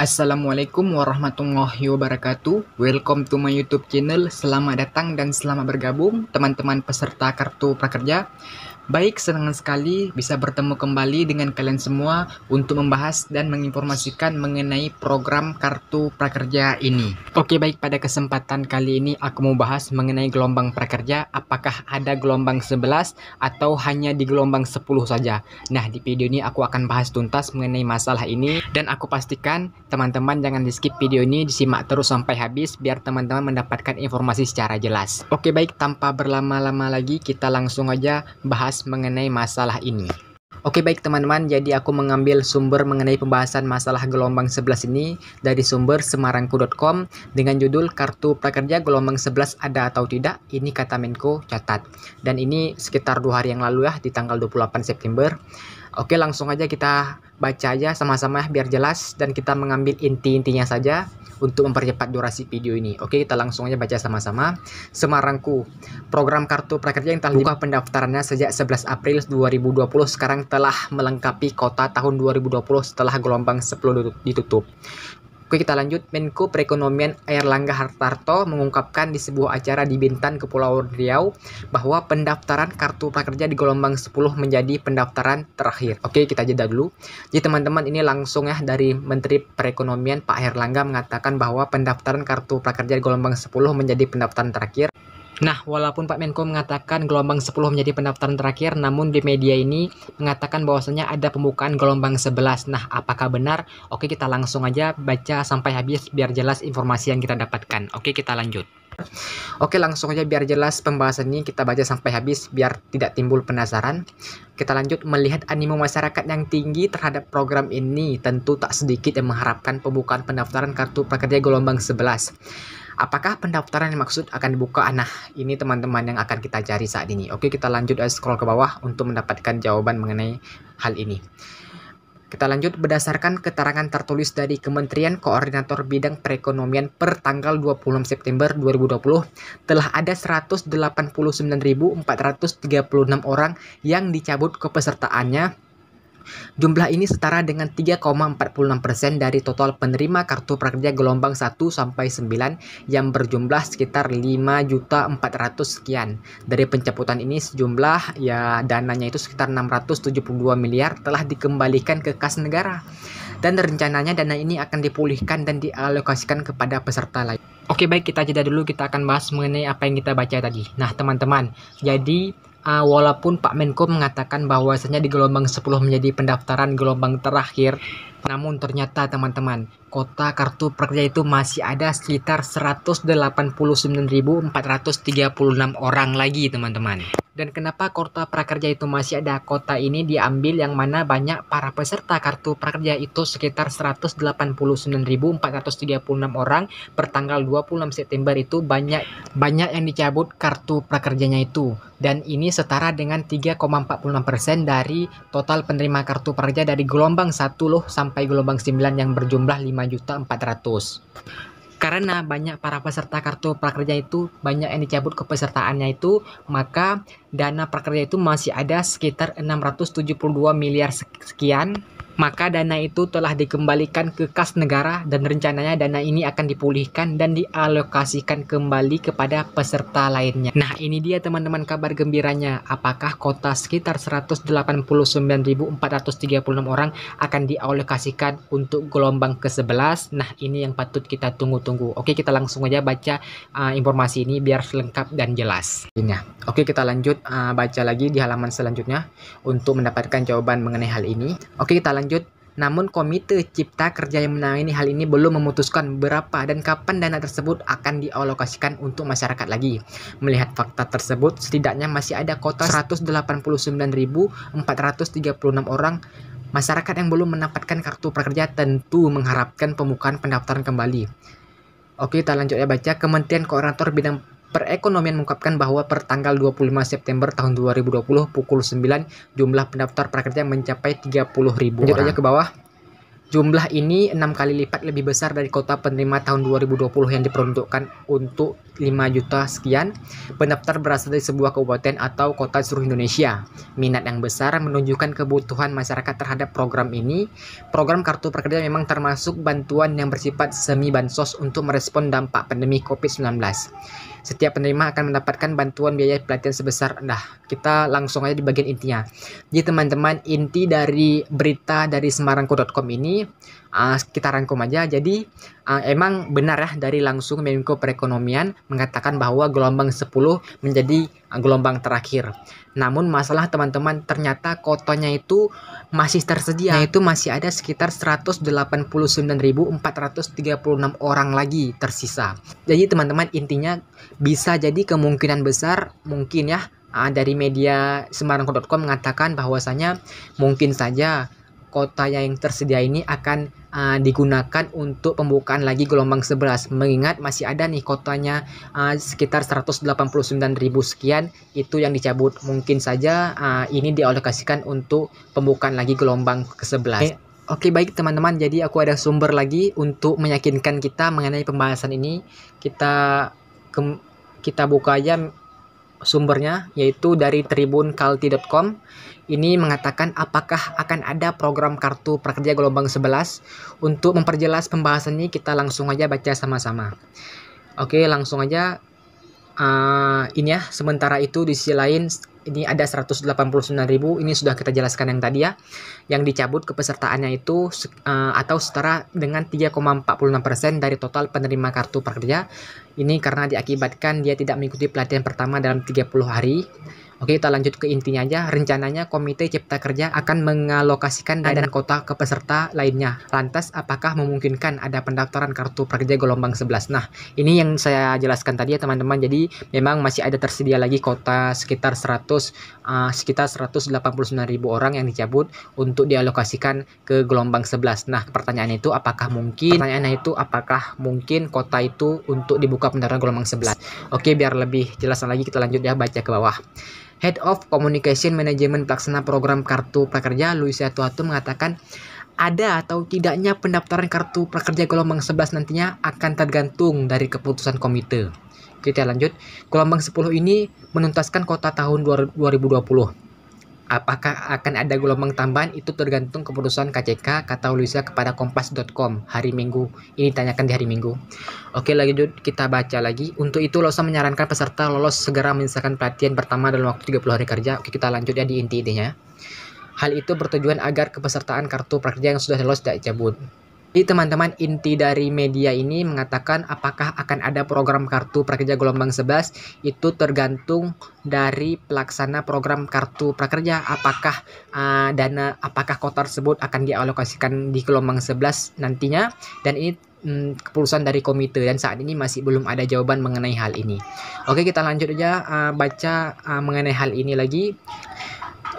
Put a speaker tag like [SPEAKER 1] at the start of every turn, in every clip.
[SPEAKER 1] Assalamualaikum warahmatullahi wabarakatuh. Welcome to my YouTube channel. Selamat datang dan selamat bergabung teman-teman peserta Kartu Prakerja. Baik, senang sekali bisa bertemu kembali dengan kalian semua untuk membahas dan menginformasikan mengenai program Kartu Prakerja ini. Oke, baik, pada kesempatan kali ini aku mau bahas mengenai gelombang prakerja. Apakah ada gelombang 11 atau hanya di gelombang 10 saja? Nah, di video ini aku akan bahas tuntas mengenai masalah ini dan aku pastikan teman-teman jangan di skip video ini, disimak terus sampai habis biar teman-teman mendapatkan informasi secara jelas. Oke, baik, tanpa berlama-lama lagi kita langsung aja bahas mengenai masalah ini. Oke, baik teman-teman, jadi aku mengambil sumber mengenai pembahasan masalah gelombang 11 ini dari sumber semarangku.com dengan judul Kartu Prakerja gelombang 11 ada atau tidak, ini kata Menko catat. Dan ini sekitar 2 hari yang lalu ya, di tanggal 28 September. Oke, langsung aja kita baca aja sama-sama biar jelas dan kita mengambil inti-intinya saja untuk mempercepat durasi video ini. Oke, kita langsung aja baca sama-sama. Semarangku, program Kartu Prakerja yang telah dibuka pendaftarannya sejak 11 April 2020 sekarang telah melengkapi kota tahun 2020 setelah gelombang 10 ditutup. Oke, kita lanjut. Menko Perekonomian Airlangga Hartarto mengungkapkan di sebuah acara di Bintan, Kepulauan Riau bahwa pendaftaran Kartu Prakerja di gelombang 10 menjadi pendaftaran terakhir. Oke, kita jeda dulu. Jadi teman-teman, ini langsung ya dari Menteri Perekonomian Pak Airlangga mengatakan bahwa pendaftaran Kartu Prakerja di gelombang 10 menjadi pendaftaran terakhir. Nah, walaupun Pak Menko mengatakan gelombang 10 menjadi pendaftaran terakhir, namun di media ini mengatakan bahwasanya ada pembukaan gelombang 11. Nah, apakah benar? Oke, kita langsung aja baca sampai habis biar jelas informasi yang kita dapatkan. Oke, kita lanjut. Oke, langsung aja biar jelas pembahasan ini kita baca sampai habis biar tidak timbul penasaran. Kita lanjut. Melihat animo masyarakat yang tinggi terhadap program ini, tentu tak sedikit yang mengharapkan pembukaan pendaftaran Kartu Prakerja gelombang 11. Apakah pendaftaran yang maksud akan dibuka? Nah, ini teman-teman yang akan kita cari saat ini. Oke, kita lanjut scroll ke bawah untuk mendapatkan jawaban mengenai hal ini. Kita lanjut. Berdasarkan keterangan tertulis dari Kementerian Koordinator Bidang Perekonomian per tanggal 26 September 2020, telah ada 189.436 orang yang dicabut kepesertaannya. Jumlah ini setara dengan 3,46% dari total penerima Kartu Prakerja gelombang 1 sampai 9 yang berjumlah sekitar 5.400.000 sekian. Dari pencabutan ini sejumlah dananya itu sekitar 672 miliar telah dikembalikan ke kas negara. Dan rencananya dana ini akan dipulihkan dan dialokasikan kepada peserta lain. Oke, baik, kita jeda dulu, kita akan bahas mengenai apa yang kita baca tadi. Nah, teman-teman, jadi walaupun Pak Menko mengatakan bahwasanya di gelombang 10 menjadi pendaftaran gelombang terakhir, namun ternyata teman-teman, kota Kartu Prakerja itu masih ada sekitar 189.436 orang lagi teman-teman. Dan kenapa kota prakerja itu masih ada? Kota ini diambil yang mana banyak para peserta Kartu Prakerja itu sekitar 189.436 orang per tanggal 26 September itu banyak yang dicabut Kartu Prakerjanya itu. Dan ini setara dengan 3,46% dari total penerima Kartu Prakerja dari gelombang 1 loh sampai gelombang 9 yang berjumlah 5.400.000. Karena banyak para peserta Kartu Prakerja itu banyak yang dicabut kepesertaannya itu, maka dana prakerja itu masih ada sekitar 672 miliar sekian. Maka dana itu telah dikembalikan ke kas negara dan rencananya dana ini akan dipulihkan dan dialokasikan kembali kepada peserta lainnya. Nah, ini dia teman-teman kabar gembiranya. Apakah kota sekitar 189.436 orang akan dialokasikan untuk gelombang ke-11? Nah, ini yang patut kita tunggu-tunggu. Oke, kita langsung aja baca informasi ini biar lengkap dan jelas. Oke, kita lanjut baca lagi di halaman selanjutnya untuk mendapatkan jawaban mengenai hal ini. Oke, kita lanjut. Namun Komite Cipta Kerja yang menangani hal ini belum memutuskan berapa dan kapan dana tersebut akan dialokasikan untuk masyarakat lagi. Melihat fakta tersebut, setidaknya masih ada kota 189.436 orang masyarakat yang belum mendapatkan Kartu Prakerja, tentu mengharapkan pembukaan pendaftaran kembali. Oke, kita lanjut ya baca. Kementerian Koordinator Bidang Perekonomian mengungkapkan bahwa per tanggal 25 September tahun 2020 pukul 9 jumlah pendaftar prakerja mencapai 30.000 orang. Lanjut aja ke bawah. Jumlah ini 6 kali lipat lebih besar dari kota penerima tahun 2020 yang diperuntukkan untuk 5 juta sekian. Pendaftar berasal dari sebuah kabupaten atau kota di seluruh Indonesia. Minat yang besar menunjukkan kebutuhan masyarakat terhadap program ini. Program Kartu Prakerja memang termasuk bantuan yang bersifat semi bansos untuk merespon dampak pandemi COVID-19. Setiap penerima akan mendapatkan bantuan biaya pelatihan sebesar, kita langsung aja di bagian intinya. Jadi teman-teman, inti dari berita dari semarangko.com ini kita rangkum aja. Jadi emang benar ya, dari langsung Menko Perekonomian mengatakan bahwa gelombang 10 menjadi gelombang terakhir. Namun masalah teman-teman, ternyata kotanya itu masih tersedia, yaitu masih ada sekitar 189.436 orang lagi tersisa. Jadi teman-teman, intinya bisa jadi kemungkinan besar mungkin ya, dari media semarangko.com mengatakan bahwasanya mungkin saja kota yang tersedia ini akan digunakan untuk pembukaan lagi gelombang 11, mengingat masih ada nih kotanya sekitar 189.000 sekian itu yang dicabut. Mungkin saja ini dialokasikan untuk pembukaan lagi gelombang ke-11. Oke, baik teman-teman, jadi aku ada sumber lagi untuk meyakinkan kita mengenai pembahasan ini. Kita buka aja sumbernya, yaitu dari tribunkalti.com. Ini mengatakan apakah akan ada program Kartu Prakerja gelombang 11. Untuk memperjelas pembahasan ini, kita langsung aja baca sama-sama. Oke, langsung aja. Ini ya, sementara itu di sisi lain ini ada 189.000, ini sudah kita jelaskan yang tadi ya, yang dicabut kepesertaannya itu atau setara dengan 3,46% dari total penerima Kartu Prakerja. Ini karena diakibatkan dia tidak mengikuti pelatihan pertama dalam 30 hari. Oke, kita lanjut ke intinya aja. Rencananya Komite Cipta Kerja akan mengalokasikan dana kota ke peserta lainnya. Lantas, apakah memungkinkan ada pendaftaran Kartu Prakerja gelombang 11? Nah, ini yang saya jelaskan tadi ya teman-teman. Jadi, memang masih ada tersedia lagi kota sekitar 189.000 orang yang dicabut untuk dialokasikan ke gelombang 11. Nah, pertanyaannya itu apakah mungkin kota itu untuk dibuka pendaftaran gelombang 11? Oke, biar lebih jelas lagi kita lanjut ya, baca ke bawah. Head of Communication Management pelaksana program Kartu Prakerja, Luisa Tuatu, mengatakan ada atau tidaknya pendaftaran Kartu Prakerja gelombang 11 nantinya akan tergantung dari keputusan komite. Kita lanjut. Gelombang 10 ini menuntaskan kota tahun 2020. Apakah akan ada gelombang tambahan itu tergantung keputusan KCK, kata Luisa kepada kompas.com hari Minggu. Ini tanyakan di hari Minggu. Oke, lanjut kita baca lagi. Untuk itu Luisa menyarankan peserta lolos segera menyelesaikan pelatihan pertama dalam waktu 30 hari kerja. Oke, kita lanjut ya di inti-intinya. Hal itu bertujuan agar kepesertaan Kartu Prakerja yang sudah lolos tidak dicabut. Jadi teman-teman, inti dari media ini mengatakan apakah akan ada program Kartu Prakerja gelombang 11 itu tergantung dari pelaksana program Kartu Prakerja. Apakah apakah kota tersebut akan dialokasikan di gelombang 11 nantinya, dan ini keputusan dari komite, dan saat ini masih belum ada jawaban mengenai hal ini. Oke, kita lanjut aja baca mengenai hal ini lagi.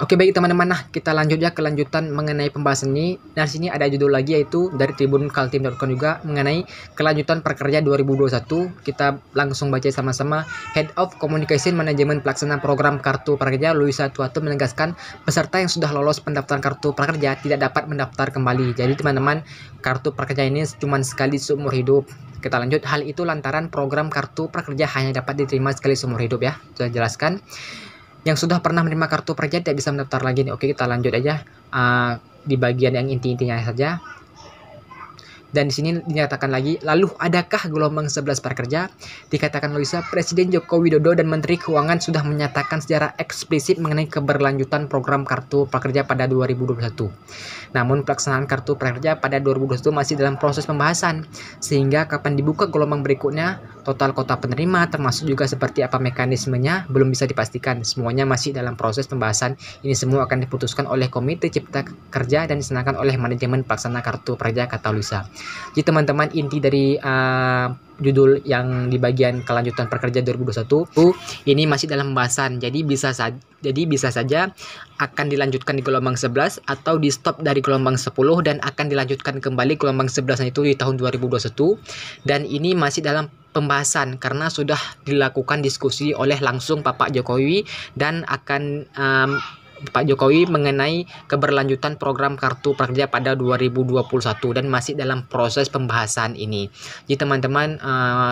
[SPEAKER 1] Oke, baik teman-teman, kita lanjut ya kelanjutan mengenai pembahasan ini. Nah, sini ada judul lagi, yaitu dari tribunkaltim.com juga mengenai kelanjutan prakerja 2021. Kita langsung baca sama-sama. Head of Communication Management pelaksana program Kartu Prakerja, Luisa Tuatu, menegaskan peserta yang sudah lolos pendaftaran Kartu Prakerja tidak dapat mendaftar kembali. Jadi teman-teman, Kartu Prakerja ini cuma sekali seumur hidup. Kita lanjut. Hal itu lantaran program Kartu Prakerja hanya dapat diterima sekali seumur hidup ya. Sudah jelaskan. Yang sudah pernah menerima Kartu Prakerja tidak bisa mendaftar lagi. Oke, kita lanjut aja di bagian yang inti-intinya saja. Dan di sini dinyatakan lagi, lalu adakah gelombang 11 prakerja? Dikatakan Luisa, Presiden Joko Widodo dan Menteri Keuangan sudah menyatakan secara eksplisit mengenai keberlanjutan program Kartu Prakerja pada 2021. Namun pelaksanaan Kartu Prakerja pada 2021 masih dalam proses pembahasan, sehingga kapan dibuka gelombang berikutnya, total kota penerima, termasuk juga seperti apa mekanismenya, belum bisa dipastikan. Semuanya masih dalam proses pembahasan. Ini semua akan diputuskan oleh Komite Cipta Kerja dan disenangkan oleh manajemen pelaksana Kartu Prakerja, kata Luisa. Jadi teman-teman, inti dari judul yang di bagian kelanjutan prakerja 2021 ini masih dalam pembahasan. Jadi bisa saja akan dilanjutkan di gelombang 11 atau di stop dari gelombang 10 dan akan dilanjutkan kembali gelombang 11 itu di tahun 2021. Dan ini masih dalam pembahasan karena sudah dilakukan diskusi oleh langsung Bapak Jokowi dan akan Pak Jokowi mengenai keberlanjutan program Kartu Prakerja pada 2021 dan masih dalam proses pembahasan ini. Jadi teman-teman,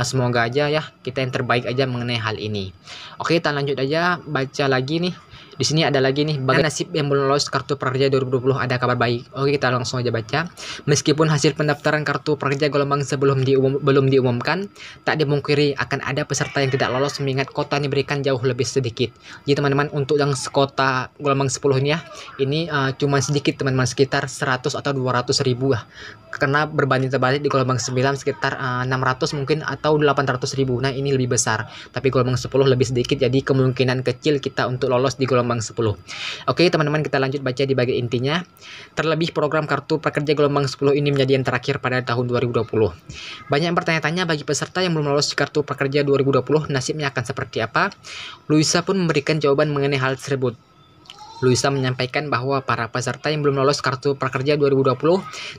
[SPEAKER 1] semoga aja ya kita yang terbaik aja mengenai hal ini. Oke, kita lanjut aja baca lagi nih. Di sini ada lagi nih, bagaimana nasib yang belum lolos Kartu Prakerja 2020, ada kabar baik. Oke, kita langsung aja baca. Meskipun hasil pendaftaran Kartu Prakerja gelombang sebelum belum diumumkan, tak dimungkiri akan ada peserta yang tidak lolos mengingat kota yang diberikan jauh lebih sedikit. Jadi teman-teman, untuk yang sekota gelombang 10 ini ya, ini cuma sedikit teman-teman, sekitar 100 atau 200 ribu ya. Karena berbanding terbalik di gelombang 9 sekitar 600 mungkin atau 800 ribu. Nah, ini lebih besar. Tapi gelombang 10 lebih sedikit, jadi kemungkinan kecil kita untuk lolos di gelombang 10. Oke teman-teman, kita lanjut baca di bagian intinya. Terlebih program Kartu Prakerja gelombang 10 ini menjadi yang terakhir pada tahun 2020. Banyak yang bertanya-tanya bagi peserta yang belum lolos Kartu Prakerja 2020 nasibnya akan seperti apa. Luisa pun memberikan jawaban mengenai hal tersebut. Luisa menyampaikan bahwa para peserta yang belum lolos Kartu Prakerja 2020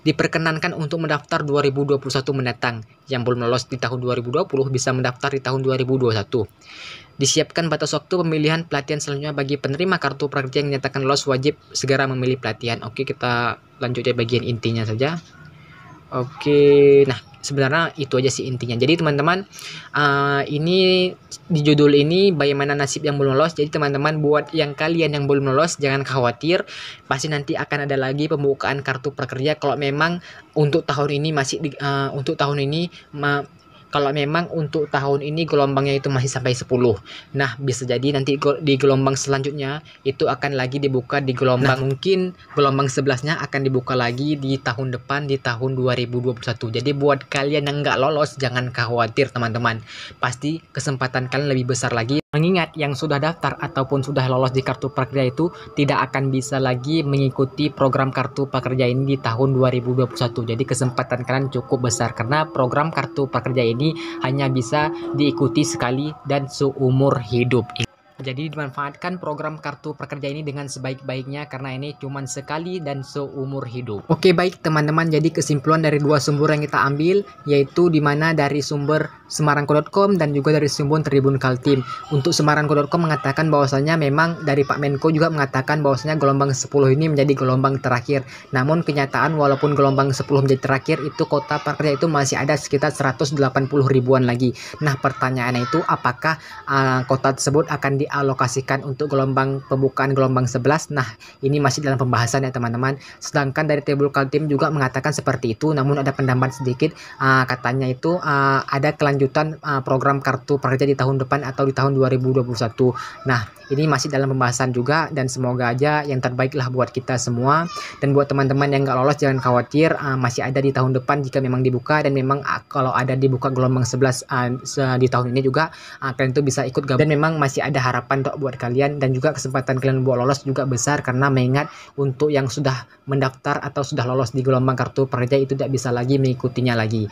[SPEAKER 1] diperkenankan untuk mendaftar 2021 mendatang. Yang belum lolos di tahun 2020 bisa mendaftar di tahun 2021. Disiapkan batas waktu pemilihan pelatihan selanjutnya bagi penerima Kartu Prakerja yang dinyatakan lolos wajib segera memilih pelatihan. Oke, kita lanjut dari bagian intinya saja. Oke, nah sebenarnya itu aja sih intinya. Jadi teman-teman, ini di judul ini bagaimana nasib yang belum lolos. Jadi teman-teman, buat yang kalian yang belum lolos jangan khawatir, pasti nanti akan ada lagi pembukaan Kartu Prakerja. Kalau memang untuk tahun ini kalau memang untuk tahun ini gelombangnya itu masih sampai 10. Nah, bisa jadi nanti di gelombang selanjutnya itu akan lagi dibuka di gelombang, mungkin gelombang 11-nya akan dibuka lagi di tahun depan, di tahun 2021. Jadi buat kalian yang nggak lolos jangan khawatir teman-teman. Pasti kesempatan kalian lebih besar lagi. Mengingat yang sudah daftar ataupun sudah lolos di Kartu Prakerja itu tidak akan bisa lagi mengikuti program Kartu Prakerja ini di tahun 2021. Jadi kesempatan kalian cukup besar karena program Kartu Prakerja ini hanya bisa diikuti sekali dan seumur hidup. Jadi dimanfaatkan program Kartu Prakerja ini dengan sebaik-baiknya karena ini cuma sekali dan seumur hidup. Oke, baik teman-teman, jadi kesimpulan dari dua sumber yang kita ambil yaitu dimana dari sumber semarangko.com dan juga dari sumber Tribun Kaltim. Untuk semarangko.com mengatakan bahwasanya memang dari Pak Menko juga mengatakan bahwasanya gelombang 10 ini menjadi gelombang terakhir. Namun kenyataan walaupun gelombang 10 menjadi terakhir, itu kota prakerja itu masih ada sekitar 180 ribuan lagi. Nah, pertanyaannya itu apakah kota tersebut akan dialokasikan untuk gelombang pembukaan gelombang 11? Nah, ini masih dalam pembahasan ya teman-teman. Sedangkan dari Tribun Kaltim juga mengatakan seperti itu, namun ada pendapat sedikit, katanya itu ada kelanjutan program Kartu Prakerja di tahun depan atau di tahun 2021. Nah, ini masih dalam pembahasan juga dan semoga aja yang terbaik lah buat kita semua. Dan buat teman-teman yang nggak lolos jangan khawatir, masih ada di tahun depan jika memang dibuka, dan memang kalau ada dibuka gelombang 11 di tahun ini juga kalian tuh bisa ikut gabung, dan memang masih ada harapan buat kalian, dan juga kesempatan kalian buat lolos juga besar karena mengingat untuk yang sudah mendaftar atau sudah lolos di gelombang Kartu Prakerja itu tidak bisa lagi mengikutinya lagi.